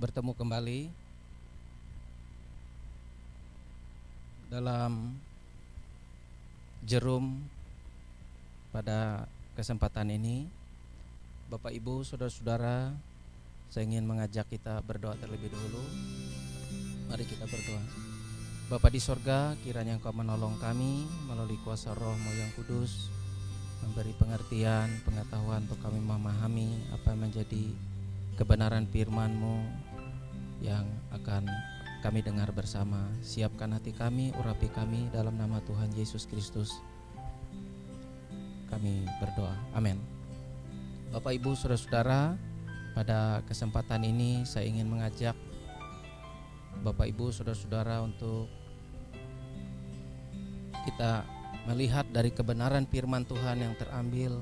bertemu kembali dalam Jerum pada kesempatan ini. Bapak Ibu, saudara-saudara, saya ingin mengajak kita berdoa terlebih dahulu. Mari kita berdoa. Bapa di sorga, kiranya Engkau menolong kami melalui kuasa Roh-Mu yang kudus, memberi pengertian, pengetahuan untuk kami memahami apa yang menjadi kebenaran firman-Mu yang akan kami dengar bersama. Siapkan hati kami, urapi kami, dalam nama Tuhan Yesus Kristus kami berdoa, amin. Bapak Ibu saudara-saudara, pada kesempatan ini saya ingin mengajak Bapak Ibu saudara-saudara untuk kita melihat dari kebenaran firman Tuhan yang terambil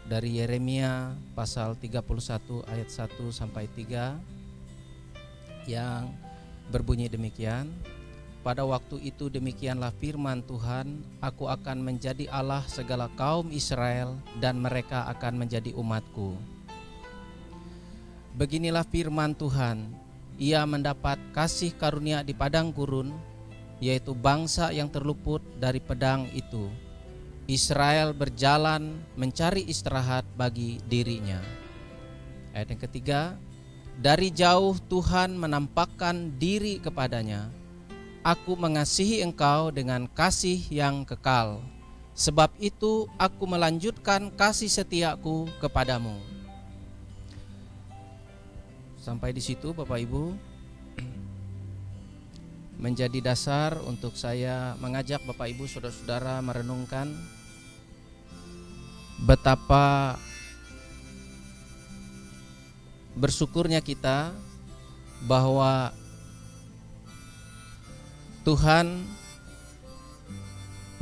dari Yeremia pasal 31 ayat 1 sampai 3 yang berbunyi demikian. Pada waktu itu demikianlah firman Tuhan, aku akan menjadi Allah segala kaum Israel dan mereka akan menjadi umatku. Beginilah firman Tuhan, ia mendapat kasih karunia di padang gurun, yaitu bangsa yang terluput dari pedang itu. Israel berjalan mencari istirahat bagi dirinya. Ayat yang ketiga, dari jauh Tuhan menampakkan diri kepadanya. Aku mengasihi engkau dengan kasih yang kekal. Sebab itu aku melanjutkan kasih setiaku kepadamu. Sampai di situ Bapak Ibu menjadi dasar untuk saya mengajak Bapak Ibu saudara-saudara merenungkan betapa bersyukurnya kita bahwa Tuhan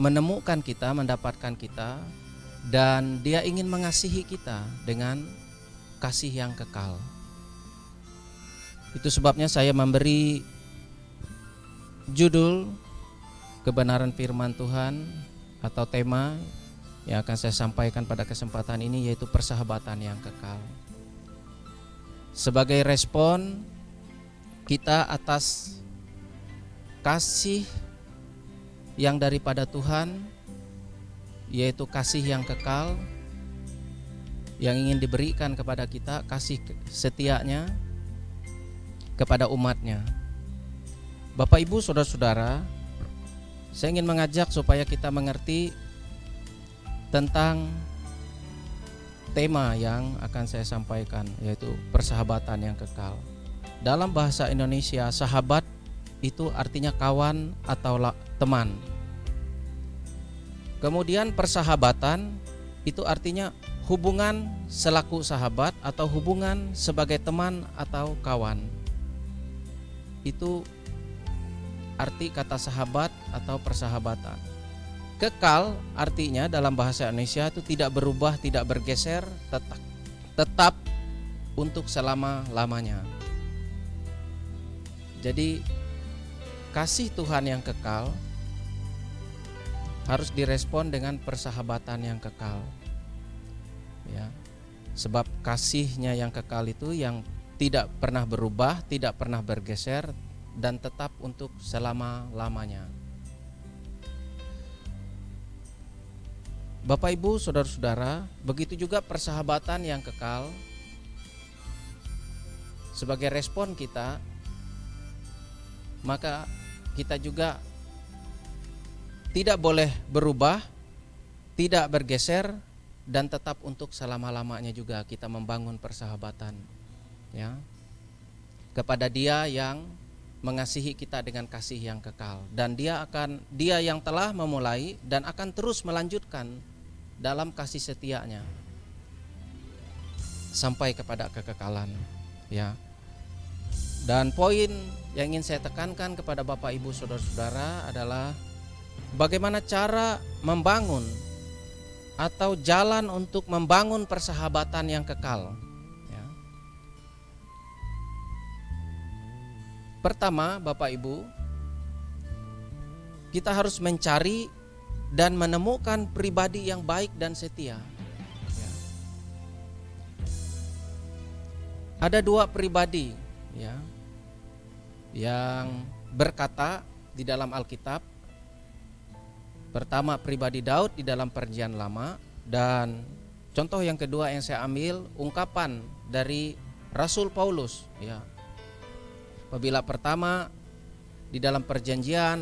menemukan kita, mendapatkan kita, dan Dia ingin mengasihi kita dengan kasih yang kekal. Itu sebabnya saya memberi judul kebenaran firman Tuhan atau tema yang akan saya sampaikan pada kesempatan ini, yaitu persahabatan yang kekal. Sebagai respon kita atas kasih yang daripada Tuhan, yaitu kasih yang kekal yang ingin diberikan kepada kita, kasih setianya kepada umatnya. Bapak Ibu saudara-saudara, saya ingin mengajak supaya kita mengerti tentang tema yang akan saya sampaikan, yaitu persahabatan yang kekal. Dalam bahasa Indonesia, sahabat itu artinya kawan atau teman. Kemudian persahabatan itu artinya hubungan selaku sahabat atau hubungan sebagai teman atau kawan. Itu arti kata sahabat atau persahabatan. Kekal artinya dalam bahasa Indonesia itu tidak berubah, tidak bergeser, tetap untuk selama-lamanya. Jadi kasih Tuhan yang kekal harus direspon dengan persahabatan yang kekal. Ya. Sebab kasihnya yang kekal itu yang tidak pernah berubah, tidak pernah bergeser, dan tetap untuk selama-lamanya. Bapak Ibu saudara-saudara, begitu juga persahabatan yang kekal. Sebagai respon kita, maka kita juga tidak boleh berubah, tidak bergeser, dan tetap untuk selama-lamanya juga kita membangun persahabatan, ya, kepada Dia yang mengasihi kita dengan kasih yang kekal, dan Dia yang telah memulai dan akan terus melanjutkan dalam kasih setianya sampai kepada kekekalan, ya. Dan poin yang ingin saya tekankan kepada Bapak Ibu saudara-saudara adalah bagaimana cara membangun atau jalan untuk membangun persahabatan yang kekal, ya. Pertama, Bapak Ibu, kita harus mencari dan menemukan pribadi yang baik dan setia. Ya. Ada dua pribadi ya, yang berkata di dalam Alkitab. Pertama pribadi Daud di dalam Perjanjian Lama, dan contoh yang kedua yang saya ambil ungkapan dari Rasul Paulus, ya. Apabila pertama di dalam Perjanjian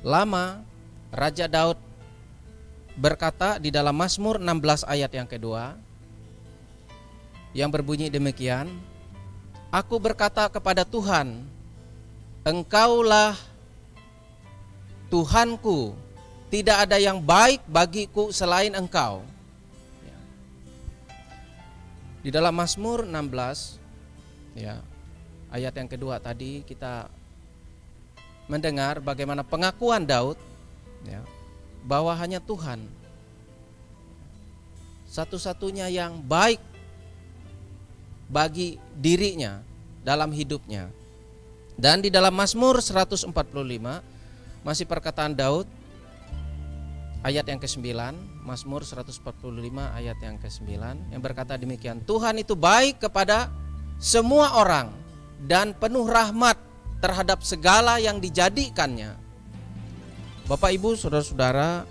Lama, Raja Daud berkata di dalam Mazmur 16 ayat yang kedua, yang berbunyi demikian, "Aku berkata kepada Tuhan, Engkaulah Tuhanku, tidak ada yang baik bagiku selain Engkau." Di dalam Mazmur 16, ya, ayat yang kedua tadi kita mendengar bagaimana pengakuan Daud, ya, bahwa hanya Tuhan satu-satunya yang baik bagi dirinya dalam hidupnya. Dan di dalam Mazmur 145 masih perkataan Daud, ayat yang ke-9, Mazmur 145 ayat yang ke-9, yang berkata demikian, "Tuhan itu baik kepada semua orang dan penuh rahmat terhadap segala yang dijadikannya." Bapak Ibu, saudara-saudara,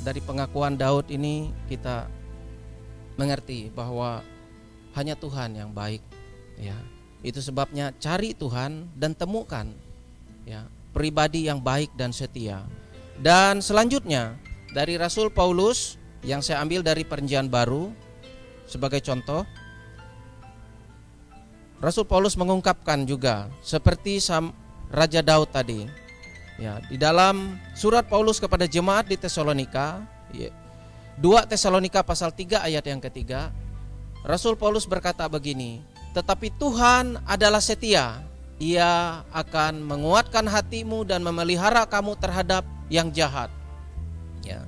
dari pengakuan Daud ini kita mengerti bahwa hanya Tuhan yang baik, ya. Itu sebabnya cari Tuhan dan temukan, ya, pribadi yang baik dan setia. Dan selanjutnya dari Rasul Paulus yang saya ambil dari Perjanjian Baru sebagai contoh, Rasul Paulus mengungkapkan juga seperti Raja Daud tadi, ya, di dalam surat Paulus kepada jemaat di Tesalonika, 2 Tesalonika pasal 3 ayat yang ketiga, Rasul Paulus berkata begini, "Tetapi Tuhan adalah setia, Ia akan menguatkan hatimu dan memelihara kamu terhadap yang jahat." Ya.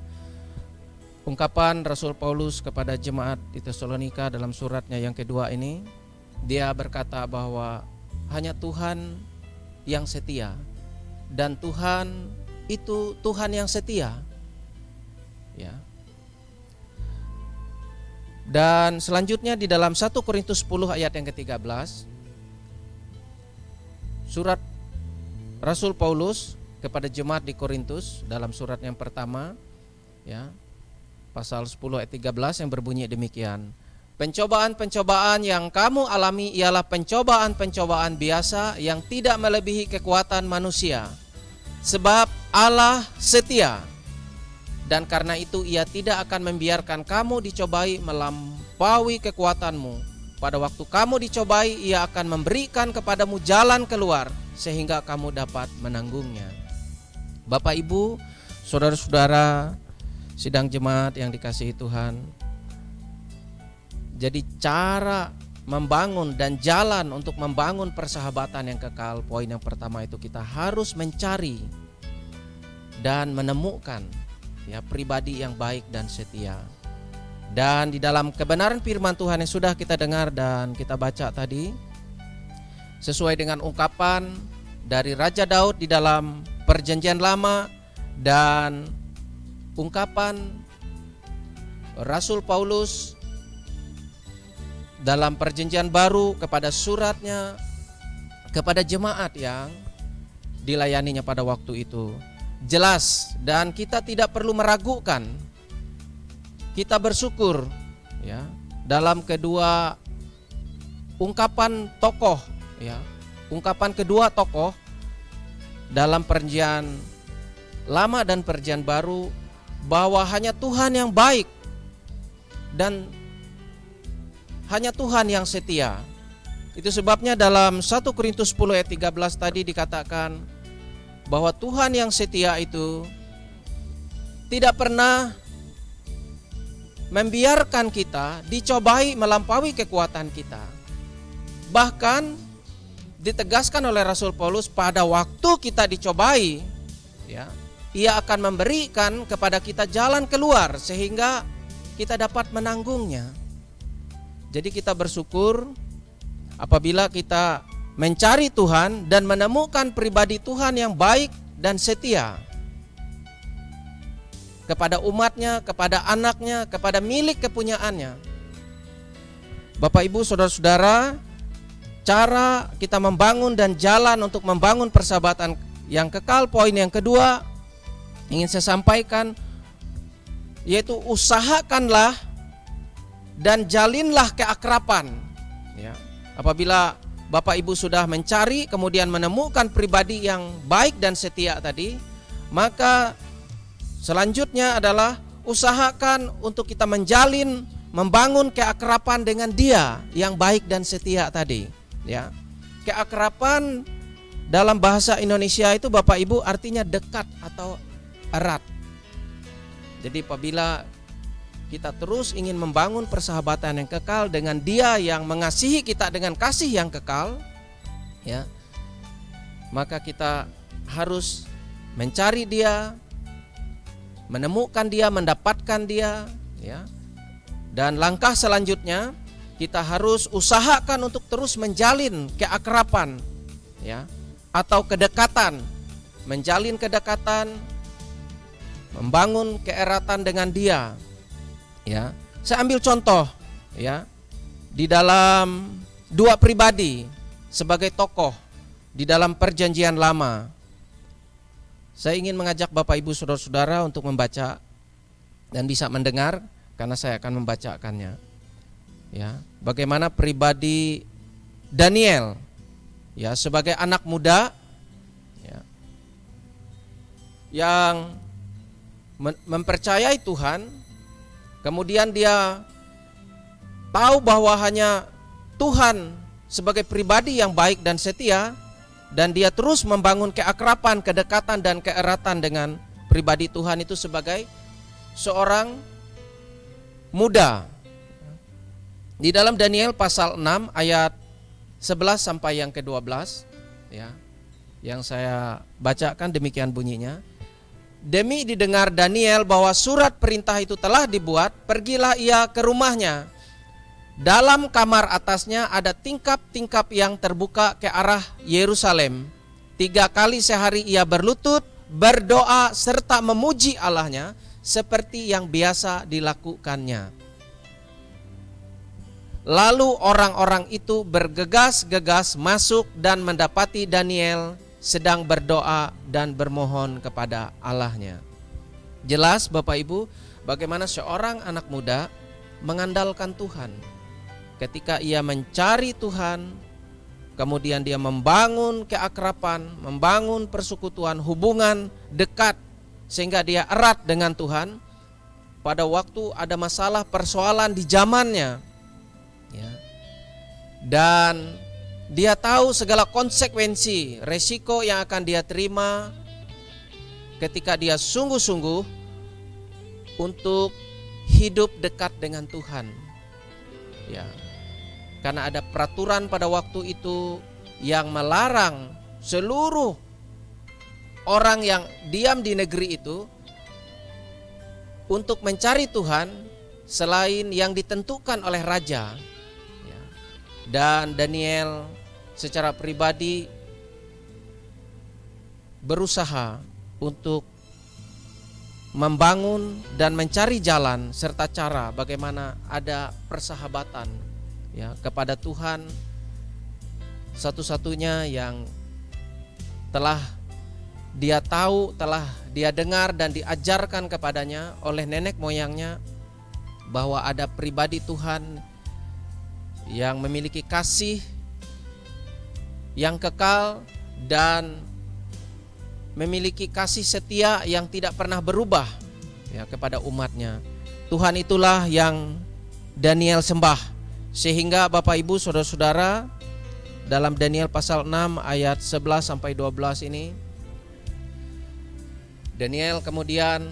Ungkapan Rasul Paulus kepada jemaat di Tesalonika dalam suratnya yang kedua ini, dia berkata bahwa hanya Tuhan yang setia, dan Tuhan itu Tuhan yang setia, ya. Dan selanjutnya di dalam 1 Korintus 10 ayat yang ke-13, surat Rasul Paulus kepada jemaat di Korintus dalam surat yang pertama, ya, pasal 10 ayat 13 yang berbunyi demikian, "Pencobaan-pencobaan yang kamu alami ialah pencobaan-pencobaan biasa yang tidak melebihi kekuatan manusia. Sebab Allah setia, dan karena itu Ia tidak akan membiarkan kamu dicobai melampaui kekuatanmu. Pada waktu kamu dicobai, Ia akan memberikan kepadamu jalan keluar sehingga kamu dapat menanggungnya." Bapak Ibu, saudara-saudara sidang jemaat yang dikasihi Tuhan, jadi cara membangun dan jalan untuk membangun persahabatan yang kekal, poin yang pertama itu kita harus mencari dan menemukan, ya, pribadi yang baik dan setia. Dan di dalam kebenaran firman Tuhan yang sudah kita dengar dan kita baca tadi, sesuai dengan ungkapan dari Raja Daud di dalam Perjanjian Lama dan ungkapan Rasul Paulus dalam Perjanjian Baru kepada suratnya kepada jemaat yang dilayaninya pada waktu itu, jelas dan kita tidak perlu meragukan. Kita bersyukur, ya, dalam kedua ungkapan tokoh, ya, ungkapan kedua tokoh dalam Perjanjian Lama dan Perjanjian Baru, bahwa hanya Tuhan yang baik dan hanya Tuhan yang setia. Itu sebabnya dalam 1 Korintus 10 ayat 13 tadi dikatakan bahwa Tuhan yang setia itu tidak pernah membiarkan kita dicobai melampaui kekuatan kita. Bahkan ditegaskan oleh Rasul Paulus, pada waktu kita dicobai, ya, Ia akan memberikan kepada kita jalan keluar sehingga kita dapat menanggungnya. Jadi kita bersyukur apabila kita mencari Tuhan dan menemukan pribadi Tuhan yang baik dan setia kepada umatnya, kepada anaknya, kepada milik kepunyaannya. Bapak Ibu, saudara-saudara, cara kita membangun dan jalan untuk membangun persahabatan yang kekal. Poin yang kedua ingin saya sampaikan, yaitu usahakanlah dan jalinlah keakraban. Ya. Apabila Bapak Ibu sudah mencari kemudian menemukan pribadi yang baik dan setia tadi, maka selanjutnya adalah usahakan untuk kita menjalin, membangun keakraban dengan dia yang baik dan setia tadi. Ya. Keakraban dalam bahasa Indonesia itu Bapak Ibu artinya dekat atau erat. Jadi apabila kita terus ingin membangun persahabatan yang kekal dengan dia yang mengasihi kita dengan kasih yang kekal, ya, maka kita harus mencari dia, menemukan dia, mendapatkan dia, ya. Dan langkah selanjutnya kita harus usahakan untuk terus menjalin keakraban, ya, atau kedekatan, menjalin kedekatan, membangun keeratan dengan dia. Ya, saya ambil contoh, ya, di dalam dua pribadi sebagai tokoh di dalam Perjanjian Lama. Saya ingin mengajak Bapak Ibu saudara-saudara untuk membaca dan bisa mendengar karena saya akan membacakannya. Ya, bagaimana pribadi Daniel, ya, sebagai anak muda, ya, yang mempercayai Tuhan, kemudian dia tahu bahwa hanya Tuhan sebagai pribadi yang baik dan setia, dan dia terus membangun keakraban, kedekatan dan keeratan dengan pribadi Tuhan itu sebagai seorang muda. Di dalam Daniel pasal 6 ayat 11 sampai yang ke-12, ya, yang saya bacakan demikian bunyinya. Demi didengar Daniel bahwa surat perintah itu telah dibuat, pergilah ia ke rumahnya. Dalam kamar atasnya ada tingkap-tingkap yang terbuka ke arah Yerusalem. 3 kali sehari ia berlutut, berdoa serta memuji Allahnya seperti yang biasa dilakukannya. Lalu orang-orang itu bergegas-gegas masuk dan mendapati Daniel sedang berdoa dan bermohon kepada Allahnya. Jelas Bapak Ibu, bagaimana seorang anak muda mengandalkan Tuhan. Ketika ia mencari Tuhan, kemudian dia membangun keakraban, membangun persekutuan, hubungan dekat sehingga dia erat dengan Tuhan. Pada waktu ada masalah persoalan di zamannya, ya, dan dia tahu segala konsekuensi, resiko yang akan dia terima ketika dia sungguh-sungguh untuk hidup dekat dengan Tuhan. Ya, karena ada peraturan pada waktu itu yang melarang seluruh orang yang diam di negeri itu untuk mencari Tuhan selain yang ditentukan oleh raja. Ya. Dan Daniel secara pribadi berusaha untuk membangun dan mencari jalan serta cara bagaimana ada persahabatan, ya, kepada Tuhan satu-satunya yang telah dia tahu, telah dia dengar dan diajarkan kepadanya oleh nenek moyangnya, bahwa ada pribadi Tuhan yang memiliki kasih yang kekal dan memiliki kasih setia yang tidak pernah berubah, ya, kepada umatnya. Tuhan itulah yang Daniel sembah. Sehingga Bapak Ibu saudara-saudara, dalam Daniel pasal 6 ayat 11 sampai 12 ini, Daniel kemudian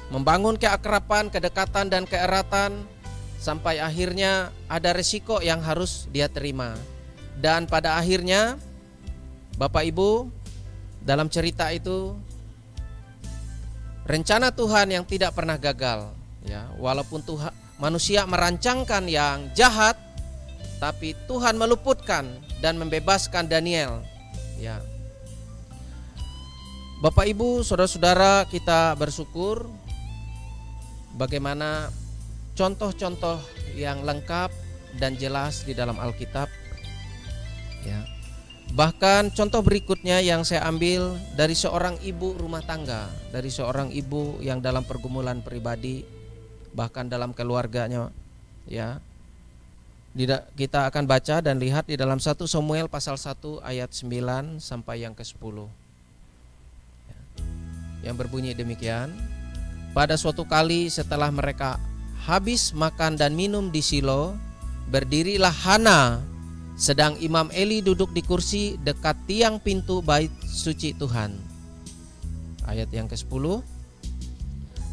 membangun keakraban, kedekatan dan keeratan sampai akhirnya ada resiko yang harus dia terima. Dan pada akhirnya Bapak Ibu, dalam cerita itu rencana Tuhan yang tidak pernah gagal, ya, walaupun Tuhan, manusia merancangkan yang jahat, tapi Tuhan meluputkan dan membebaskan Daniel, ya. Bapak Ibu, saudara-saudara, kita bersyukur bagaimana contoh-contoh yang lengkap dan jelas di dalam Alkitab Ya. Bahkan contoh berikutnya yang saya ambil dari seorang ibu rumah tangga, dari seorang ibu yang dalam pergumulan pribadi, bahkan dalam keluarganya, ya. Kita akan baca dan lihat di dalam 1 Samuel pasal 1 ayat 9 sampai yang ke-10. Yang berbunyi demikian, pada suatu kali setelah mereka habis makan dan minum di Shilo, berdirilah Hana sedang Imam Eli duduk di kursi dekat tiang pintu bait suci Tuhan. Ayat yang ke-10.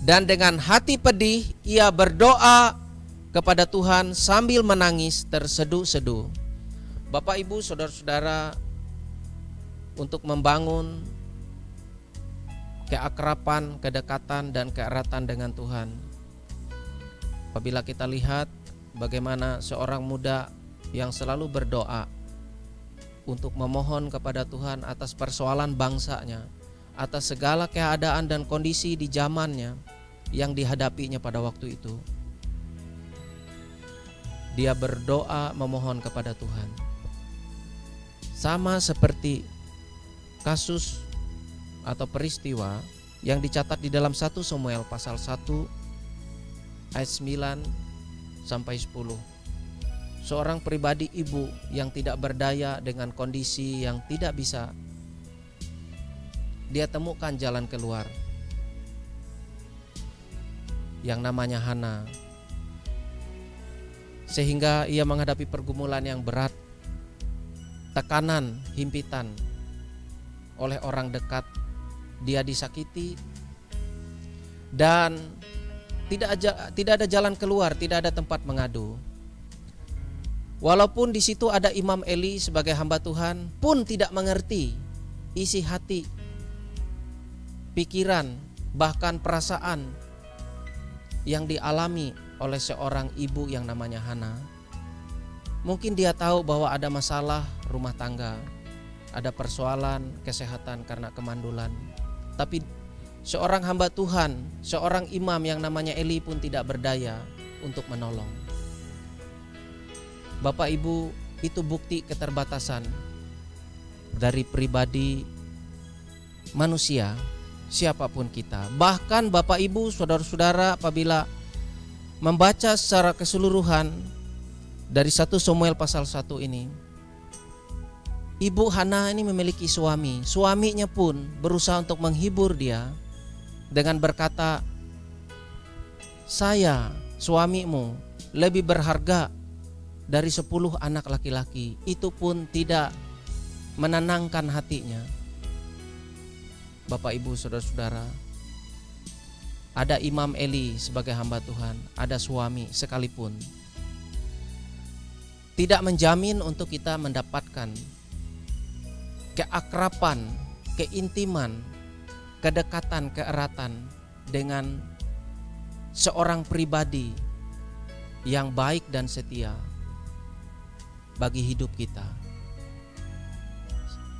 Dan dengan hati pedih ia berdoa kepada Tuhan sambil menangis terseduh-seduh. Bapak Ibu, saudara-saudara, untuk membangun keakraban, kedekatan dan keeratan dengan Tuhan. Apabila kita lihat bagaimana seorang muda yang selalu berdoa untuk memohon kepada Tuhan atas persoalan bangsanya, atas segala keadaan dan kondisi di zamannya yang dihadapinya pada waktu itu. Dia berdoa memohon kepada Tuhan. Sama seperti kasus atau peristiwa yang dicatat di dalam 1 Samuel pasal 1 ayat 9 sampai 10. Seorang pribadi ibu yang tidak berdaya dengan kondisi yang tidak bisa, dia temukan jalan keluar yang namanya Hana, sehingga ia menghadapi pergumulan yang berat, tekanan, himpitan oleh orang dekat. Dia disakiti dan tidak ada jalan keluar, tidak ada tempat mengadu. Walaupun di situ ada Imam Eli sebagai hamba Tuhan, pun tidak mengerti isi hati, pikiran, bahkan perasaan yang dialami oleh seorang ibu yang namanya Hana. Mungkin dia tahu bahwa ada masalah rumah tangga, ada persoalan kesehatan karena kemandulan. Tapi seorang hamba Tuhan, seorang imam yang namanya Eli pun tidak berdaya untuk menolong. Bapak Ibu, itu bukti keterbatasan dari pribadi manusia, siapapun kita. Bahkan Bapak Ibu, saudara-saudara, apabila membaca secara keseluruhan dari 1 Samuel pasal 1 ini, Ibu Hana ini memiliki suami. Suaminya pun berusaha untuk menghibur dia dengan berkata, "Saya, suamimu, lebih berharga dari 10 anak laki-laki." Itu pun tidak menenangkan hatinya. Bapak Ibu, saudara-saudara, ada Imam Eli sebagai hamba Tuhan, ada suami sekalipun, tidak menjamin untuk kita mendapatkan keakraban, keintiman, kedekatan, keeratan dengan seorang pribadi yang baik dan setia bagi hidup kita.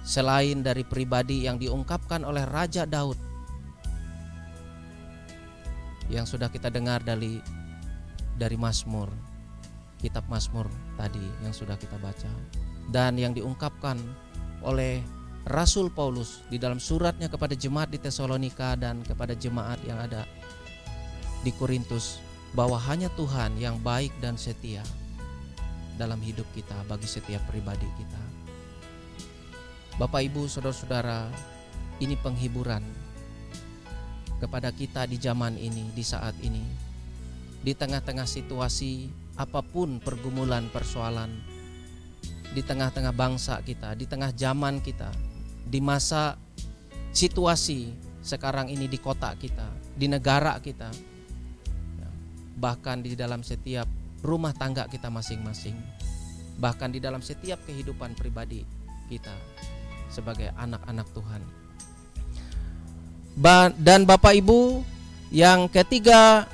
Selain dari pribadi yang diungkapkan oleh Raja Daud yang sudah kita dengar dari Mazmur, kitab Mazmur tadi yang sudah kita baca, dan yang diungkapkan oleh Rasul Paulus di dalam suratnya kepada jemaat di Tesalonika dan kepada jemaat yang ada di Korintus, bahwa hanya Tuhan yang baik dan setia dalam hidup kita bagi setiap pribadi kita. Bapak Ibu, saudara-saudara, ini penghiburan kepada kita di zaman ini, di saat ini, di tengah-tengah situasi apapun, pergumulan, persoalan, di tengah-tengah bangsa kita, di tengah zaman kita, di masa situasi sekarang ini di kota kita, di negara kita, bahkan di dalam setiap rumah tangga kita masing-masing, bahkan di dalam setiap kehidupan pribadi kita sebagai anak-anak Tuhan. Dan Bapak Ibu, yang ketiga,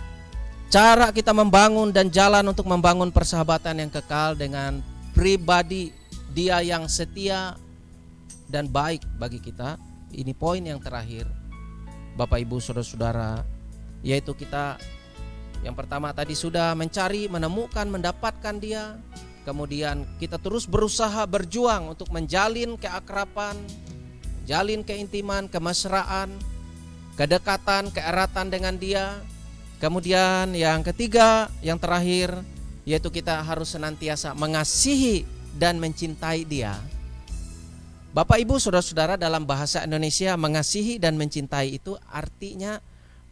cara kita membangun dan jalan untuk membangun persahabatan yang kekal dengan pribadi dia yang setia dan baik bagi kita. Ini poin yang terakhir, Bapak Ibu, saudara-saudara, yaitu kita yang pertama tadi sudah mencari, menemukan, mendapatkan dia. kemudian kita terus berusaha berjuang untuk menjalin keakraban, jalin keintiman, kemesraan, kedekatan, keeratan dengan Dia. Kemudian yang ketiga, yang terakhir, yaitu kita harus senantiasa mengasihi dan mencintai Dia. Bapak Ibu saudara-saudara, dalam bahasa Indonesia mengasihi dan mencintai itu artinya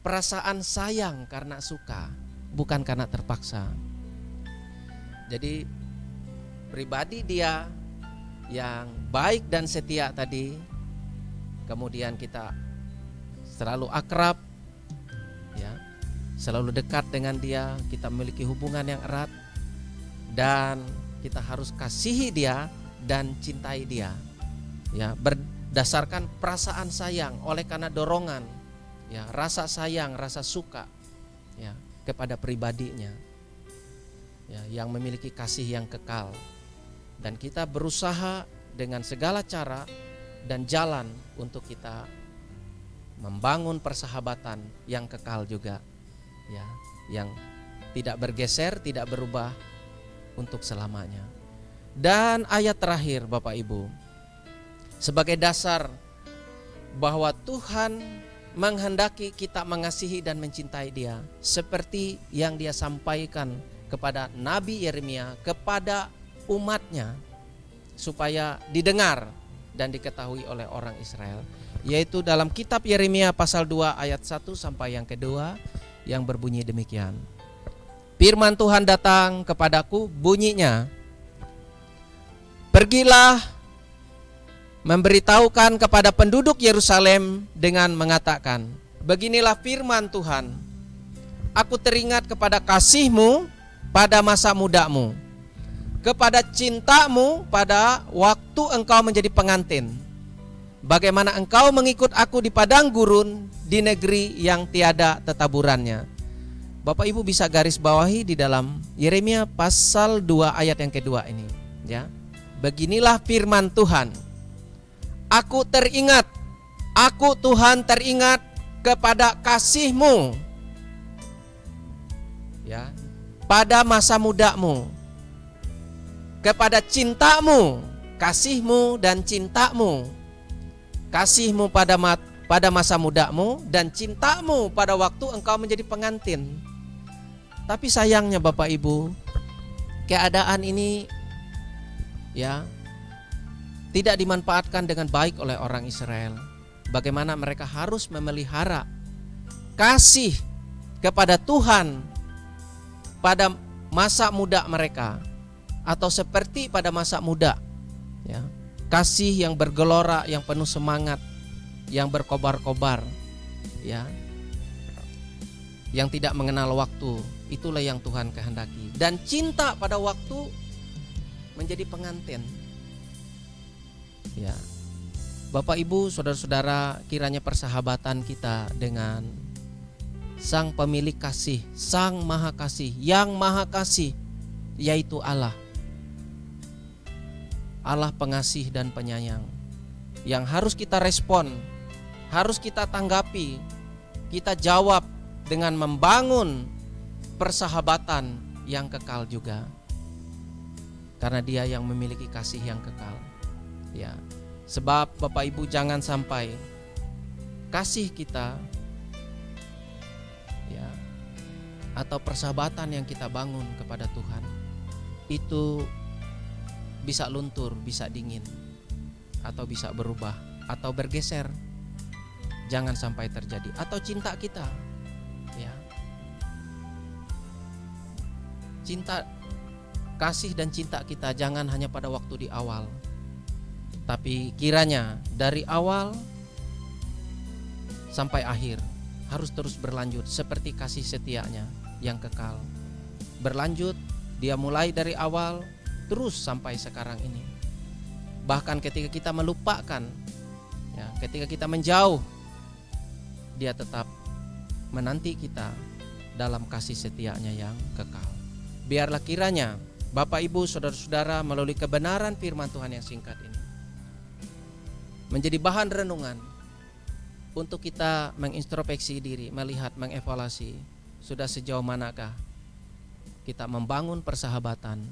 perasaan sayang karena suka, bukan karena terpaksa. Jadi pribadi Dia yang baik dan setia tadi, kemudian kita selalu akrab, ya, selalu dekat dengan Dia, kita memiliki hubungan yang erat, dan kita harus kasihi Dia dan cintai Dia, ya, berdasarkan perasaan sayang, oleh karena dorongan, ya, rasa sayang, rasa suka, ya, kepada pribadinya, ya, yang memiliki kasih yang kekal. Dan kita berusaha dengan segala cara dan jalan untuk kita membangun persahabatan yang kekal juga, ya, yang tidak bergeser, tidak berubah untuk selamanya. Dan ayat terakhir Bapak Ibu, sebagai dasar bahwa Tuhan menghendaki kita mengasihi dan mencintai Dia, seperti yang Dia sampaikan kepada Nabi Yeremia kepada umatnya, supaya didengar dan diketahui oleh orang Israel, yaitu dalam kitab Yeremia pasal 2 ayat 1 sampai yang kedua, yang berbunyi demikian. Firman Tuhan datang kepadaku, bunyinya, pergilah memberitahukan kepada penduduk Yerusalem dengan mengatakan, beginilah firman Tuhan, aku teringat kepada kasih-Mu pada masa mudamu, kepada cintamu pada waktu engkau menjadi pengantin, bagaimana engkau mengikut aku di padang gurun, di negeri yang tiada tetaburannya. Bapak Ibu bisa garis bawahi di dalam Yeremia pasal 2 ayat yang kedua ini, ya. Beginilah firman Tuhan, aku teringat, aku Tuhan teringat kepada kasih-Mu, ya, pada masa mudamu, kepada cintamu, kasih-Mu dan cintamu, kasih-Mu pada masa mudamu dan cintamu pada waktu engkau menjadi pengantin. Tapi sayangnya Bapak Ibu, keadaan ini, ya, tidak dimanfaatkan dengan baik oleh orang Israel. Bagaimana mereka harus memelihara kasih kepada Tuhan pada masa muda mereka, atau seperti pada masa muda, ya, kasih yang bergelora, yang penuh semangat, yang berkobar-kobar, ya, yang tidak mengenal waktu. Itulah yang Tuhan kehendaki. Dan cinta pada waktu menjadi pengantin, ya. Bapak Ibu saudara-saudara, kiranya persahabatan kita dengan Sang pemilik kasih, Sang Maha Kasih, yang Maha Kasih, yaitu Allah, Allah pengasih dan penyayang, yang harus kita respon, harus kita tanggapi, kita jawab dengan membangun persahabatan yang kekal juga, karena Dia yang memiliki kasih yang kekal, ya. Sebab Bapak Ibu, jangan sampai kasih kita, ya, atau persahabatan yang kita bangun kepada Tuhan itu bisa luntur, bisa dingin, atau bisa berubah, atau bergeser. Jangan sampai terjadi. Atau cinta kita, ya, cinta, kasih dan cinta kita jangan hanya pada waktu di awal, tapi kiranya dari awal sampai akhir harus terus berlanjut, seperti kasih setianya yang kekal. Berlanjut, Dia mulai dari awal terus sampai sekarang ini. Bahkan ketika kita melupakan, ya, ketika kita menjauh, Dia tetap menanti kita dalam kasih setianya yang kekal. Biarlah kiranya Bapak Ibu saudara-saudara melalui kebenaran firman Tuhan yang singkat ini menjadi bahan renungan untuk kita mengintrospeksi diri, melihat, mengevaluasi sudah sejauh manakah kita membangun persahabatan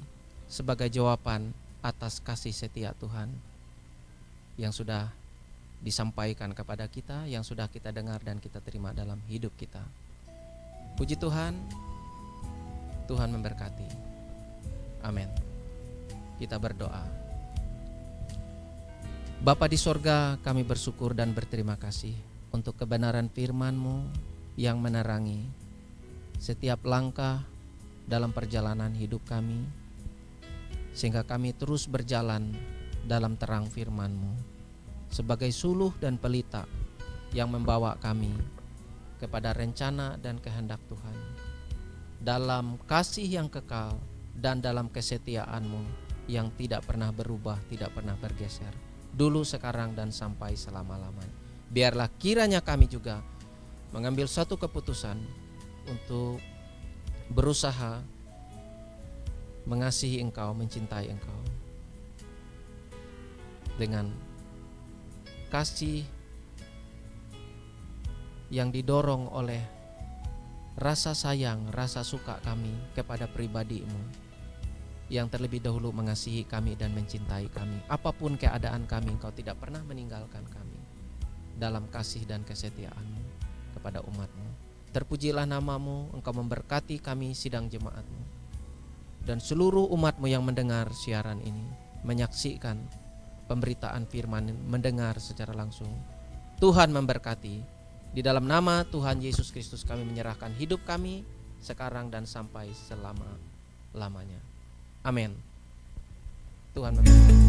sebagai jawaban atas kasih setia Tuhan yang sudah disampaikan kepada kita, yang sudah kita dengar dan kita terima dalam hidup kita. Puji Tuhan, Tuhan memberkati. Amin. Kita berdoa. Bapa di sorga, kami bersyukur dan berterima kasih untuk kebenaran firman-Mu yang menerangi setiap langkah dalam perjalanan hidup kami, sehingga kami terus berjalan dalam terang firman-Mu sebagai suluh dan pelita yang membawa kami kepada rencana dan kehendak Tuhan dalam kasih yang kekal dan dalam kesetiaan-Mu yang tidak pernah berubah, tidak pernah bergeser, dulu, sekarang, dan sampai selama-lamanya. Biarlah kiranya kami juga mengambil suatu keputusan untuk berusaha mengasihi Engkau, mencintai Engkau dengan kasih yang didorong oleh rasa sayang, rasa suka kami kepada pribadi-Mu yang terlebih dahulu mengasihi kami dan mencintai kami. Apapun keadaan kami, Engkau tidak pernah meninggalkan kami dalam kasih dan kesetiaan-Mu kepada umat-Mu. Terpujilah nama-Mu, Engkau memberkati kami sidang jemaat-Mu dan seluruh umat-Mu yang mendengar siaran ini, menyaksikan pemberitaan firman, mendengar secara langsung. Tuhan memberkati. Di dalam nama Tuhan Yesus Kristus kami menyerahkan hidup kami sekarang dan sampai selama-lamanya. Amin. Tuhan memberkati.